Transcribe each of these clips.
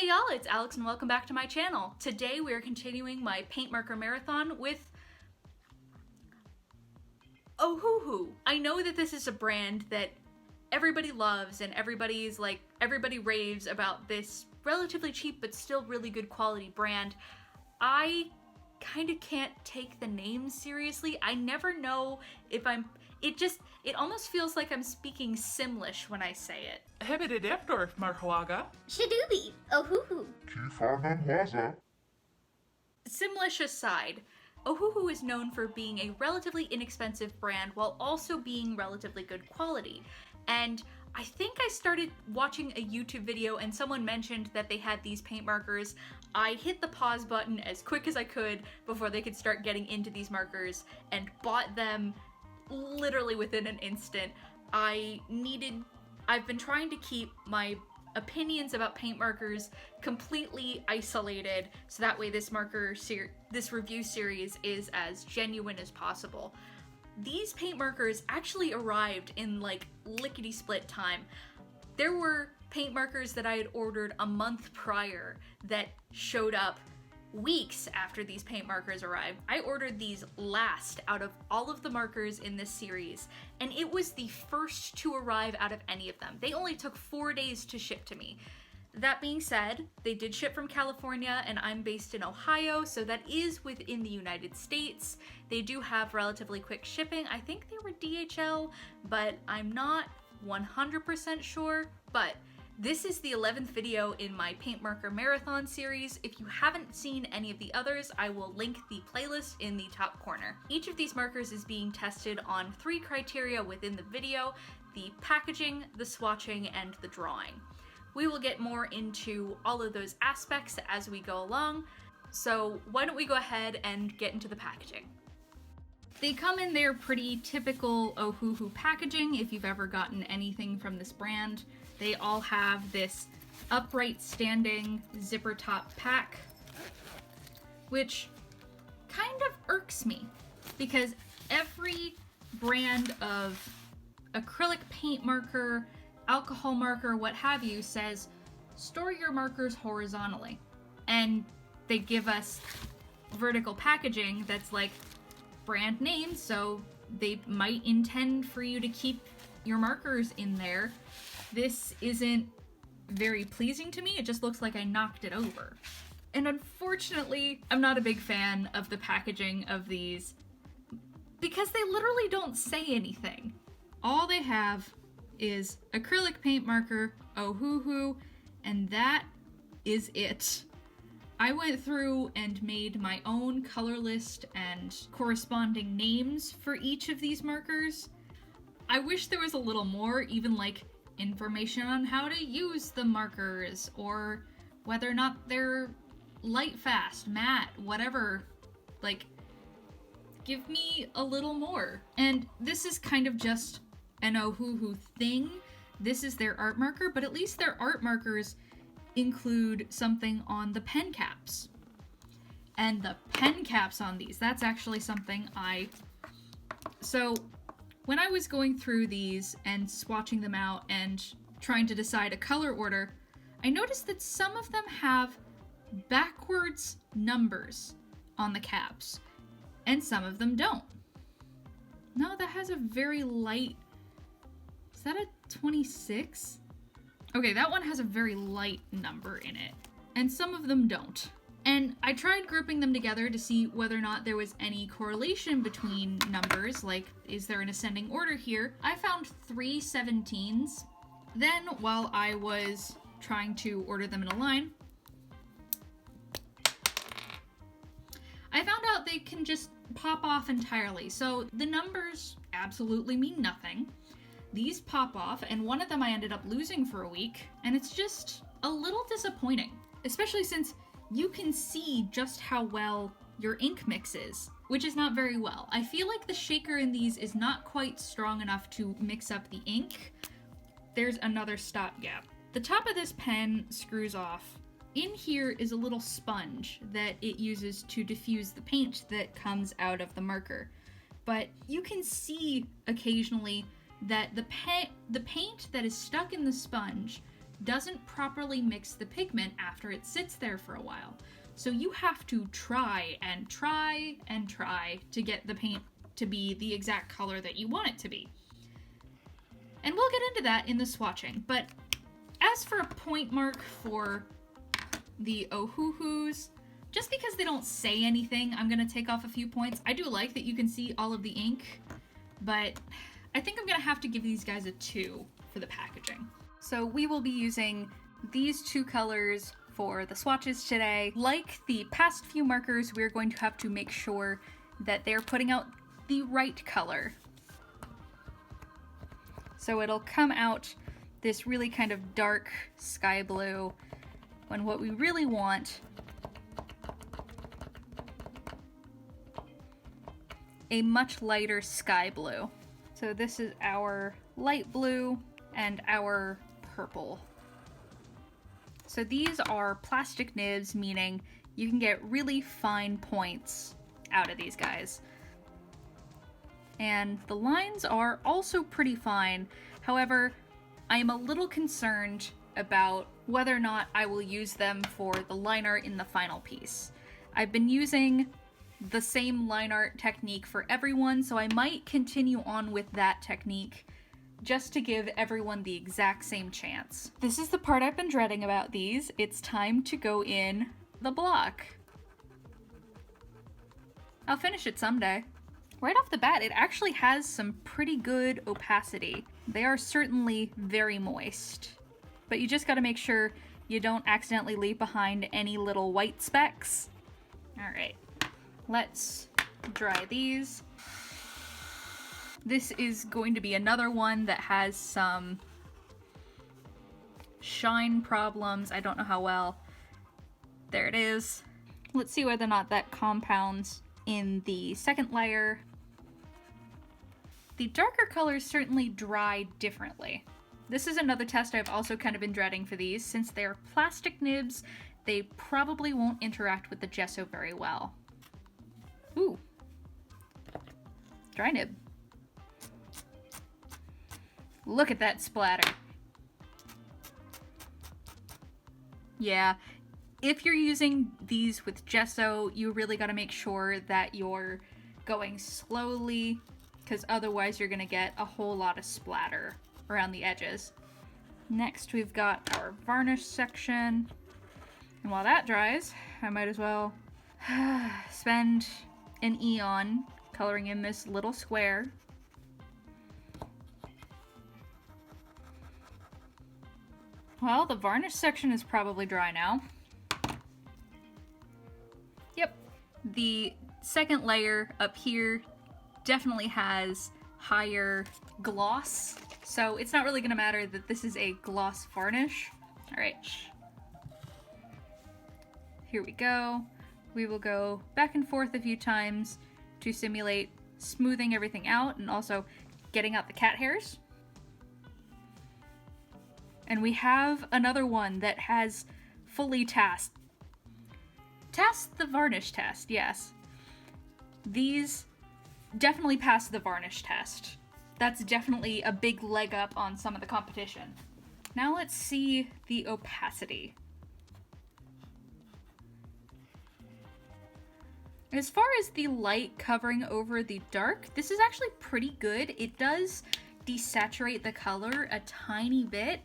Hey y'all, it's Alex and welcome back to my channel. Today we are continuing my paint marker marathon with Ohuhu. I know that this is a brand that everybody loves and everybody raves about this relatively cheap but still really good quality brand. I kind of can't take the name seriously. I never know if it almost feels like I'm speaking Simlish when I say it. Hebede Defdorf, Marhuaga. Shadoobie, Ohuhu. Simlish aside, Ohuhu is known for being a relatively inexpensive brand while also being relatively good quality. And I think I started watching a YouTube video and someone mentioned that they had these paint markers. I hit the pause button as quick as I could before they could start getting into these markers and bought them literally within an instant. I've been trying to keep my opinions about paint markers completely isolated so that way this review series is as genuine as possible. These paint markers actually arrived in like lickety-split time. There were paint markers that I had ordered a month prior that showed up weeks after these paint markers arrived. I ordered these last out of all of the markers in this series, and it was the first to arrive out of any of them. They only took 4 days to ship to me. That being said, they did ship from California, and I'm based in Ohio, so that is within the United States. They do have relatively quick shipping. I think they were DHL, but I'm not 100% sure. But this is the 11th video in my paint marker marathon series. If you haven't seen any of the others, I will link the playlist in the top corner. Each of these markers is being tested on 3 criteria within the video: the packaging, the swatching, and the drawing. We will get more into all of those aspects as we go along, so why don't we go ahead and get into the packaging. They come in their pretty typical Ohuhu packaging if you've ever gotten anything from this brand. They all have this upright standing zipper top pack, which kind of irks me because every brand of acrylic paint marker, alcohol marker, what have you, says store your markers horizontally. And they give us vertical packaging that's like brand name, so they might intend for you to keep your markers in there. This isn't very pleasing to me. It just looks like I knocked it over. And unfortunately, I'm not a big fan of the packaging of these because they literally don't say anything. All they have is acrylic paint marker, Ohuhu, and that is it. I went through and made my own color list and corresponding names for each of these markers. I wish there was a little more, even like information on how to use the markers or whether or not they're light fast, matte, whatever. Like, give me a little more. And this is kind of just an Ohuhu thing. This is their art marker, but at least their art markers include something on the pen caps. And the pen caps on these, that's actually something So when I was going through these and swatching them out and trying to decide a color order, I noticed that some of them have backwards numbers on the caps, and some of them don't. No, that has a very light... Is that a 26? Okay, that one has a very light number in it, and some of them don't. And I tried grouping them together to see whether or not there was any correlation between numbers, like, is there an ascending order here? I found 3 17s. Then, while I was trying to order them in a line, I found out they can just pop off entirely. So the numbers absolutely mean nothing. These pop off, and one of them I ended up losing for a week, and it's just a little disappointing, especially since you can see just how well your ink mixes, which is not very well. I feel like the shaker in these is not quite strong enough to mix up the ink. There's another stopgap. The top of this pen screws off. In here is a little sponge that it uses to diffuse the paint that comes out of the marker. But you can see occasionally that the paint that is stuck in the sponge doesn't properly mix the pigment after it sits there for a while. So you have to try and try and try to get the paint to be the exact color that you want it to be. And we'll get into that in the swatching, but as for a point mark for the Ohuhus, just because they don't say anything, I'm gonna take off a few points. I do like that you can see all of the ink, but I think I'm gonna have to give these guys a 2 for the packaging. So we will be using these 2 colors for the swatches today. Like the past few markers, we're going to have to make sure that they're putting out the right color. So it'll come out this really kind of dark sky blue, when what we really want a much lighter sky blue. So this is our light blue and our purple. So these are plastic nibs, meaning you can get really fine points out of these guys. And the lines are also pretty fine. However, I am a little concerned about whether or not I will use them for the line art in the final piece. I've been using the same line art technique for everyone, so I might continue on with that technique just to give everyone the exact same chance. This is the part I've been dreading about these. It's time to go in the block. I'll finish it someday. Right off the bat, it actually has some pretty good opacity. They are certainly very moist, but you just gotta make sure you don't accidentally leave behind any little white specks. All right, let's dry these. This is going to be another one that has some shine problems. I don't know how well. There it is. Let's see whether or not that compounds in the second layer. The darker colors certainly dry differently. This is another test I've also kind of been dreading for these. Since they're plastic nibs, they probably won't interact with the gesso very well. Ooh. Dry nib. Look at that splatter. Yeah, if you're using these with gesso, you really gotta make sure that you're going slowly, because otherwise you're gonna get a whole lot of splatter around the edges. Next, we've got our varnish section. And while that dries, I might as well spend an eon coloring in this little square. Well, the varnish section is probably dry now. Yep. The second layer up here definitely has higher gloss, so it's not really gonna matter that this is a gloss varnish. All right. Here we go. We will go back and forth a few times to simulate smoothing everything out and also getting out the cat hairs. And we have another one that has fully tasked the varnish test, yes. These definitely pass the varnish test. That's definitely a big leg up on some of the competition. Now let's see the opacity. As far as the light covering over the dark, this is actually pretty good. It does desaturate the color a tiny bit,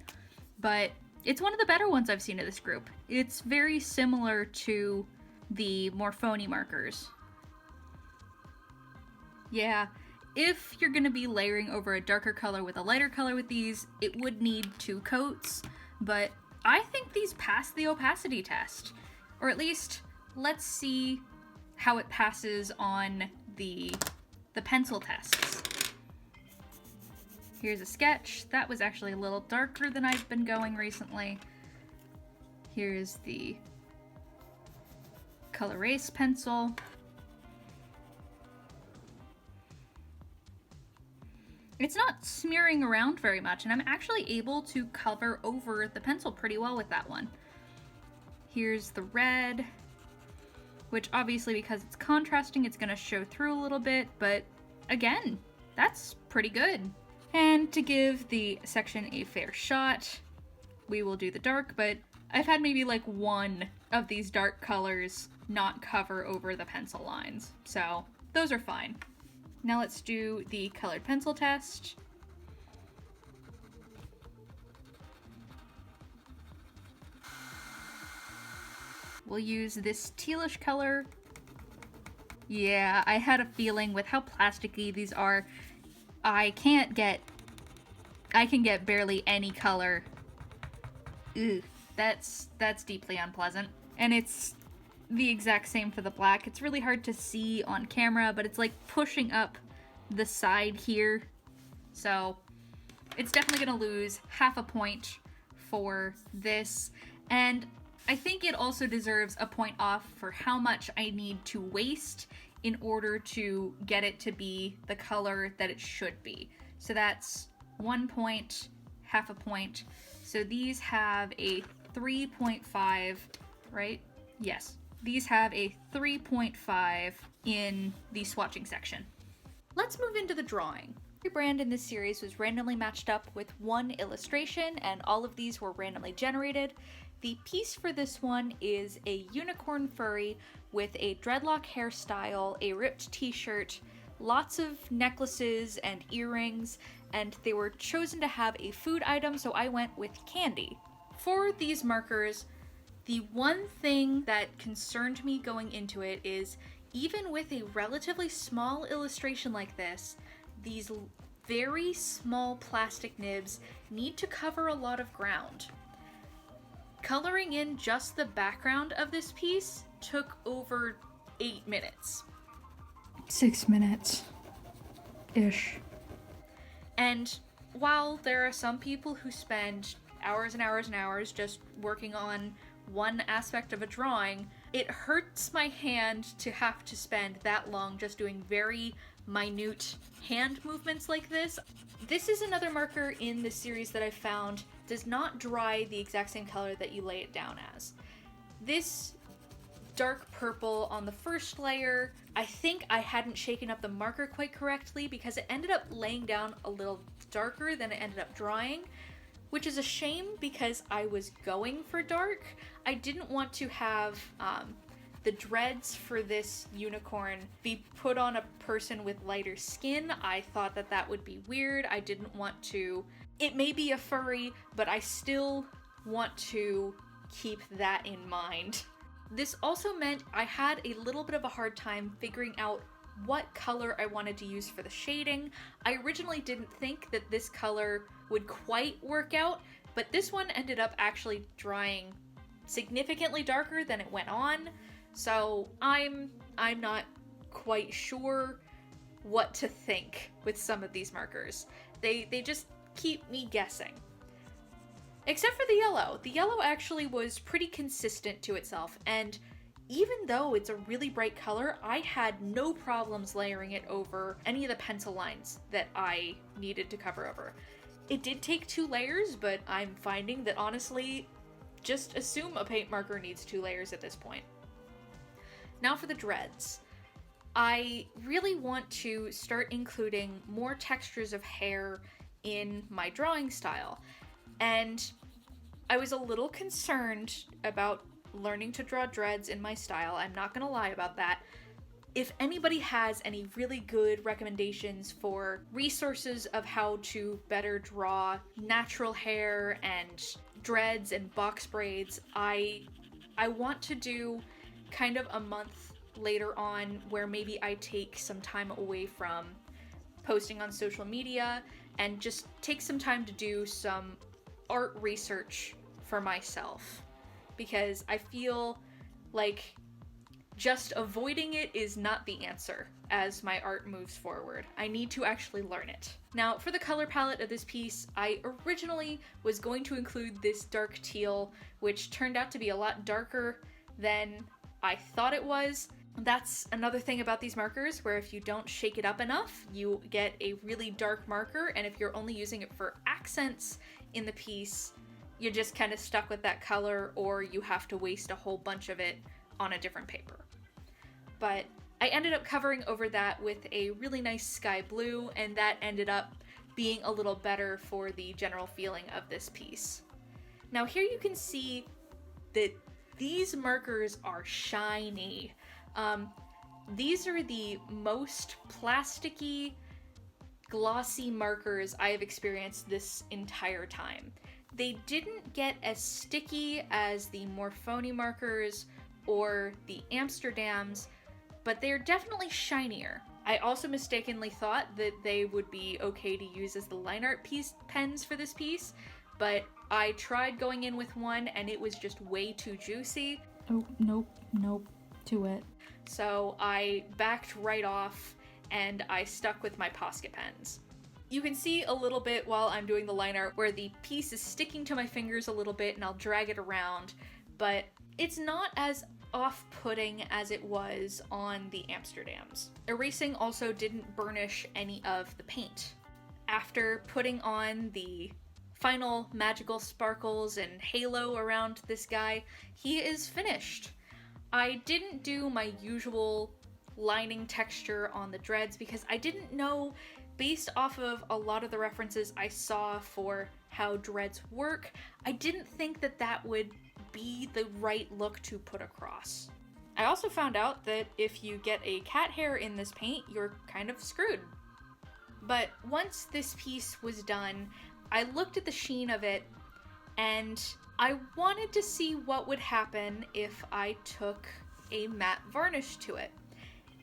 but it's one of the better ones I've seen of this group. It's very similar to the more phony markers. Yeah, if you're gonna be layering over a darker color with a lighter color with these, it would need 2 coats, but I think these pass the opacity test. Or at least, let's see how it passes on the pencil tests. Here's a sketch. That was actually a little darker than I've been going recently. Here's the color erase pencil. It's not smearing around very much, and I'm actually able to cover over the pencil pretty well with that one. Here's the red, which obviously because it's contrasting, it's gonna show through a little bit, but again, that's pretty good. And to give the section a fair shot, we will do the dark, but I've had maybe like one of these dark colors not cover over the pencil lines, so those are fine. Now let's do the colored pencil test. We'll use this tealish color. Yeah, I had a feeling with how plasticky these are, I can get barely any color. Ugh, that's deeply unpleasant. And it's the exact same for the black. It's really hard to see on camera, but it's like pushing up the side here. So it's definitely gonna lose half a point for this. And I think it also deserves a point off for how much I need to waste in order to get it to be the color that it should be. So that's 1 point, half a point. So these have a 3.5, right? Yes. These have a 3.5 in the swatching section. Let's move into the drawing. Every brand in this series was randomly matched up with one illustration, and all of these were randomly generated. The piece for this one is a unicorn furry with a dreadlock hairstyle, a ripped t-shirt, lots of necklaces and earrings, and they were chosen to have a food item, so I went with candy. For these markers, the one thing that concerned me going into it is even with a relatively small illustration like this, these very small plastic nibs need to cover a lot of ground. Coloring in just the background of this piece took over 8 minutes. 6 minutes-ish. And while there are some people who spend hours and hours and hours just working on one aspect of a drawing, it hurts my hand to have to spend that long just doing very minute hand movements like this. This is another marker in the series that I found does not dry the exact same color that you lay it down as. This dark purple on the first layer, I think I hadn't shaken up the marker quite correctly because it ended up laying down a little darker than it ended up drying, which is a shame because I was going for dark. I didn't want to have the dreads for this unicorn be put on a person with lighter skin. I thought that that would be weird. I didn't want to... It may be a furry, but I still want to keep that in mind. This also meant I had a little bit of a hard time figuring out what color I wanted to use for the shading. I originally didn't think that this color would quite work out, but this one ended up actually drying significantly darker than it went on, so I'm not quite sure what to think with some of these markers. They just keep me guessing. Except for the yellow. The yellow actually was pretty consistent to itself, and even though it's a really bright color, I had no problems layering it over any of the pencil lines that I needed to cover over. It did take 2 layers, but I'm finding that honestly, just assume a paint marker needs 2 layers at this point. Now for the dreads. I really want to start including more textures of hair in my drawing style, and I was a little concerned about learning to draw dreads in my style. I'm not gonna lie about that. If anybody has any really good recommendations for resources of how to better draw natural hair and dreads and box braids, I want to do kind of a month later on where maybe I take some time away from posting on social media and just take some time to do some art research for myself, because I feel like just avoiding it is not the answer as my art moves forward. I need to actually learn it. Now, for the color palette of this piece, I originally was going to include this dark teal, which turned out to be a lot darker than I thought it was. That's another thing about these markers, where if you don't shake it up enough, you get a really dark marker, and if you're only using it for accents in the piece, you're just kind of stuck with that color, or you have to waste a whole bunch of it on a different paper. But I ended up covering over that with a really nice sky blue, and that ended up being a little better for the general feeling of this piece. Now here you can see that these markers are shiny. These are the most plasticky, glossy markers I have experienced this entire time. They didn't get as sticky as the Morphone markers or the Amsterdams, but they're definitely shinier. I also mistakenly thought that they would be okay to use as the line art pens for this piece, but I tried going in with one and it was just way too juicy. Oh, nope, too wet. So I backed right off and I stuck with my Posca pens. You can see a little bit while I'm doing the line art where the piece is sticking to my fingers a little bit and I'll drag it around, but it's not as off-putting as it was on the Amsterdams. Erasing also didn't burnish any of the paint. After putting on the final magical sparkles and halo around this guy, he is finished. I didn't do my usual lining texture on the dreads because I didn't know, based off of a lot of the references I saw for how dreads work, I didn't think that that would be the right look to put across. I also found out that if you get a cat hair in this paint, you're kind of screwed. But once this piece was done, I looked at the sheen of it and I wanted to see what would happen if I took a matte varnish to it.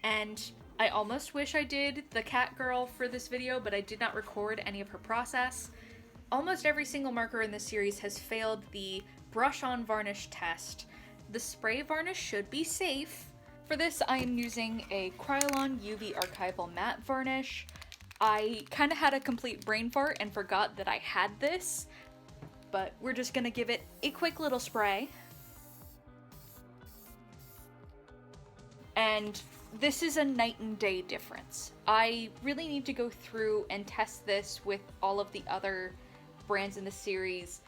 And I almost wish I did the cat girl for this video, but I did not record any of her process. Almost every single marker in this series has failed the brush on varnish test. The spray varnish should be safe. For this, I am using a Krylon UV Archival Matte Varnish. I kind of had a complete brain fart and forgot that I had this, but we're just gonna give it a quick little spray. And this is a night and day difference. I really need to go through and test this with all of the other brands in the series.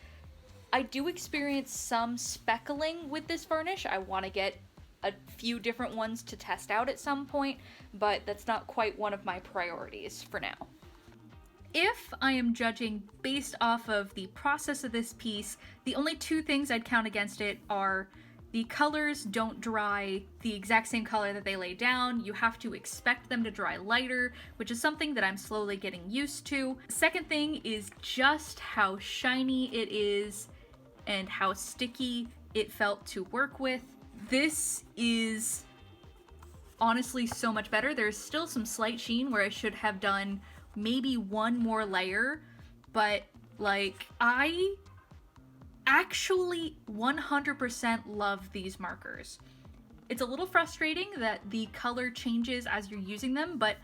I do experience some speckling with this varnish. I want to get a few different ones to test out at some point, but that's not quite one of my priorities for now. If I am judging based off of the process of this piece, the only two things I'd count against it are the colors don't dry the exact same color that they lay down. You have to expect them to dry lighter, which is something that I'm slowly getting used to. Second thing is just how shiny it is and how sticky it felt to work with. This is honestly so much better. There's still some slight sheen where I should have done maybe one more layer, but like I actually 100% love these markers. It's a little frustrating that the color changes as you're using them, but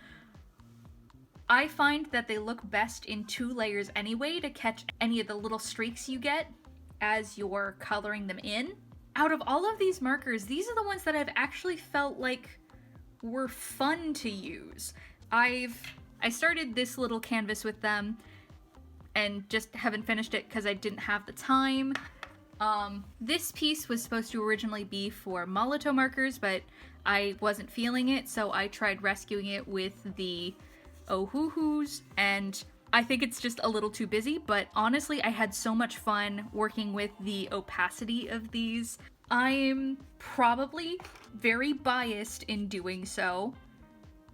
I find that they look best in 2 layers anyway to catch any of the little streaks you get as you're coloring them in. Out of all of these markers, these are the ones that I've actually felt like were fun to use. I started this little canvas with them and just haven't finished it because I didn't have the time. This piece was supposed to originally be for Molotow markers, but I wasn't feeling it, so I tried rescuing it with the Ohuhus, and I think it's just a little too busy, but honestly, I had so much fun working with the opacity of these. I'm probably very biased in doing so,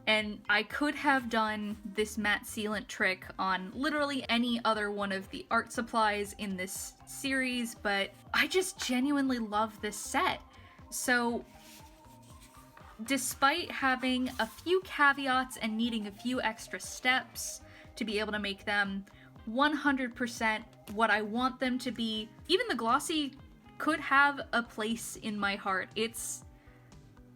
and I could have done this matte sealant trick on literally any other one of the art supplies in this series, but I just genuinely love this set. So despite having a few caveats and needing a few extra steps to be able to make them 100% what I want them to be, even the glossy could have a place in my heart. It's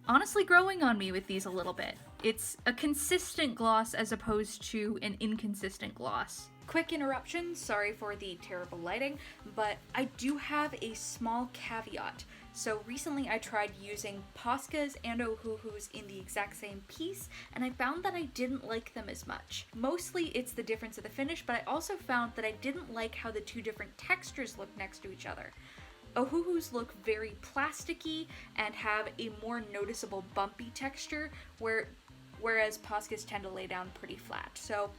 honestly growing on me with these a little bit. It's a consistent gloss as opposed to an inconsistent gloss. Quick interruption, sorry for the terrible lighting, but I do have a small caveat. So recently I tried using Poscas and Ohuhus in the exact same piece, and I found that I didn't like them as much. Mostly it's the difference of the finish, but I also found that I didn't like how the two different textures look next to each other. Ohuhus look very plasticky and have a more noticeable bumpy texture, whereas Poscas tend to lay down pretty flat. So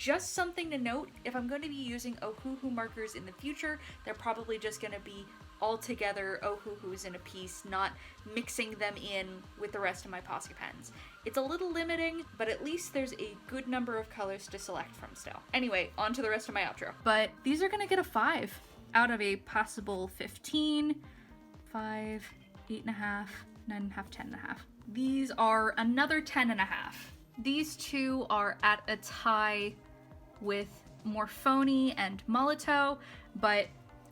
Just something to note, if I'm going to be using Ohuhu markers in the future, they're probably just going to be all together Ohuhus in a piece, not mixing them in with the rest of my Posca pens. It's a little limiting, but at least there's a good number of colors to select from still. Anyway, on to the rest of my outro. But these are going to get a 5 out of a possible 15, 5, 8.5, 9.5, 10.5. These are another 10.5. These two are at a tie with Morphone and Molito, but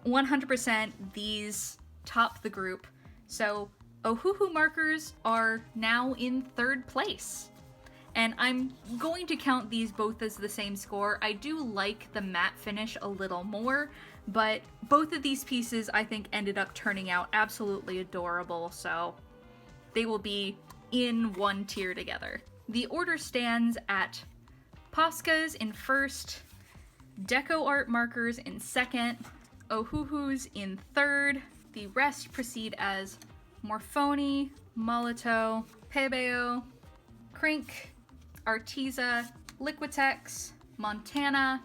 100% these top the group. So Ohuhu markers are now in 3rd place. And I'm going to count these both as the same score. I do like the matte finish a little more, but both of these pieces I think ended up turning out absolutely adorable, so they will be in one tier together. The order stands at Poscas in 1st, Deco Art markers in 2nd, Ohuhus in 3rd. The rest proceed as Morphone, Molito, Pebeo, Crink, Arteza, Liquitex, Montana,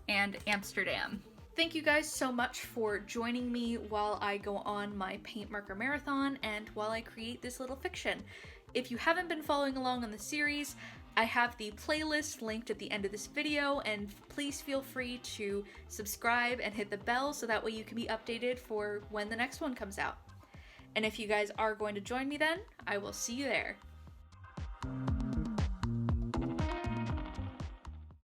and Amsterdam. Thank you guys so much for joining me while I go on my paint marker marathon and while I create this little fiction. If you haven't been following along on the series, I have the playlist linked at the end of this video, and please feel free to subscribe and hit the bell so that way you can be updated for when the next one comes out. And if you guys are going to join me then, I will see you there.